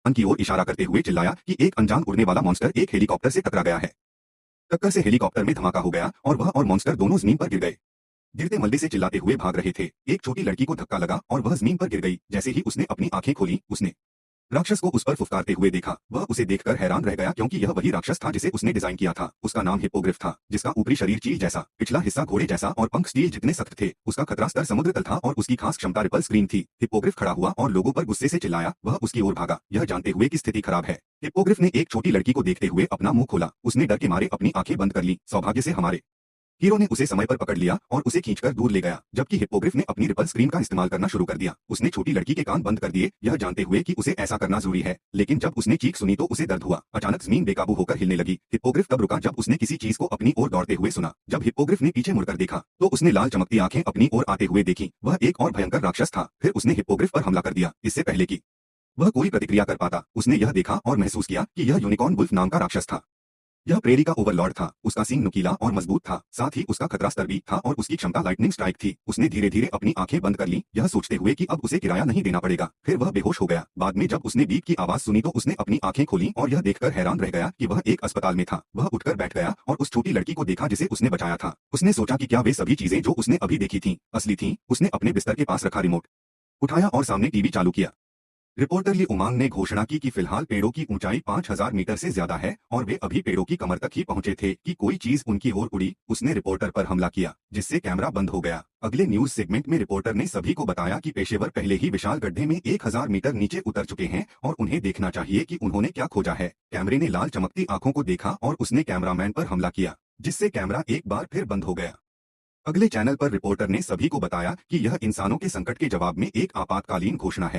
की ओर इशारा करते हुए चिल्लाया कि एक अनजान उड़ने वाला मॉन्स्टर एक हेलीकॉप्टर से टकरा गया है। टक्कर से हेलीकॉप्टर में धमाका हो गया और वह और मॉन्स्टर दोनों जमीन पर गिर गए। गिरते मलबे से चिल्लाते हुए भाग रहे थे। एक छोटी लड़की को धक्का लगा और वह जमीन पर गिर गई। जैसे ही उसने अपनी आंखें खोली, उसने राक्षस को उस पर फुफकारते हुए देखा। वह उसे देखकर हैरान रह गया क्योंकि यह वही राक्षस था जिसे उसने डिजाइन किया था। उसका नाम हिप्पोग्रिफ था, जिसका ऊपरी शरीर चील जैसा, पिछला हिस्सा घोड़े जैसा और पंख स्टील जितने सख्त थे। उसका खतरा स्तर समुद्र तल था और उसकी खास क्षमता रिपल स्क्रीन थी। हिप्पोग्रिफ खड़ा हुआ और लोगों पर गुस्से से चिल्लाया। वह उसकी ओर भागा, यह जानते हुए कि स्थिति खराब है। हिप्पोग्रिफ ने एक छोटी लड़की को देखते हुए अपना मुंह खोला। उसने डर के मारे अपनी आंखें बंद कर ली। सौभाग्य से हमारे हीरो ने उसे समय पर पकड़ लिया और उसे खींचकर दूर ले गया। जबकि हिप्पोग्रिफ ने अपनी रिपल स्क्रीन का इस्तेमाल करना शुरू कर दिया। उसने छोटी लड़की के कान बंद कर दिए, यह जानते हुए कि उसे ऐसा करना जरूरी है। लेकिन जब उसने चीख सुनी तो उसे दर्द हुआ। अचानक जमीन बेकाबू होकर हिलने लगी। हिप्पोग्रिफ तब रुका जब उसने किसी चीज को अपनी ओर दौड़ते हुए सुना। जब हिप्पोग्रिफ ने पीछे मुड़कर देखा तो उसने लाल चमकती आंखें अपनी ओर आते हुए देखी। वह एक और भयंकर राक्षस था। फिर उसने हिप्पोग्रिफ पर हमला कर दिया। इससे पहले कि वह कोई प्रतिक्रिया कर पाता, उसने यह देखा और महसूस किया कि यह यूनिकॉर्न वुल्फ नाम का राक्षस था। यह प्रेरी का ओवरलॉर्ड था। उसका सींग नुकीला और मजबूत था, साथ ही उसका खतरा स्तर भी था और उसकी क्षमता लाइटनिंग स्ट्राइक थी। उसने धीरे धीरे अपनी आंखें बंद कर ली, यह सोचते हुए कि अब उसे किराया नहीं देना पड़ेगा। फिर वह बेहोश हो गया। बाद में जब उसने बीप की आवाज सुनी तो उसने अपनी आंखें खोली और यह देखकर हैरान रह गया कि वह एक अस्पताल में था। वह उठकर बैठ गया और उस छोटी लड़की को देखा जिसे उसने बचाया था। उसने सोचा कि क्या वे सभी चीजें जो उसने अभी देखी थीं, असली थीं। उसने अपने बिस्तर के पास रखा रिमोट उठाया और सामने टीवी चालू किया। रिपोर्टर ली उमांग ने घोषणा की कि फिलहाल पेड़ों की ऊंचाई 5000 मीटर से ज्यादा है और वे अभी पेड़ों की कमर तक ही पहुंचे थे कि कोई चीज उनकी ओर उड़ी। उसने रिपोर्टर पर हमला किया, जिससे कैमरा बंद हो गया। अगले न्यूज सेगमेंट में रिपोर्टर ने सभी को बताया कि पेशेवर पहले ही विशाल गड्ढे में 1000 मीटर नीचे उतर चुके हैं और उन्हें देखना चाहिए कि उन्होंने क्या खोजा है। कैमरे ने लाल चमकती आंखों को देखा और उसने कैमरामैन पर हमला किया, जिससे कैमरा एक बार फिर बंद हो गया। अगले चैनल पर रिपोर्टर ने सभी को बताया कि यह इंसानों के संकट के जवाब में एक आपातकालीन घोषणा है।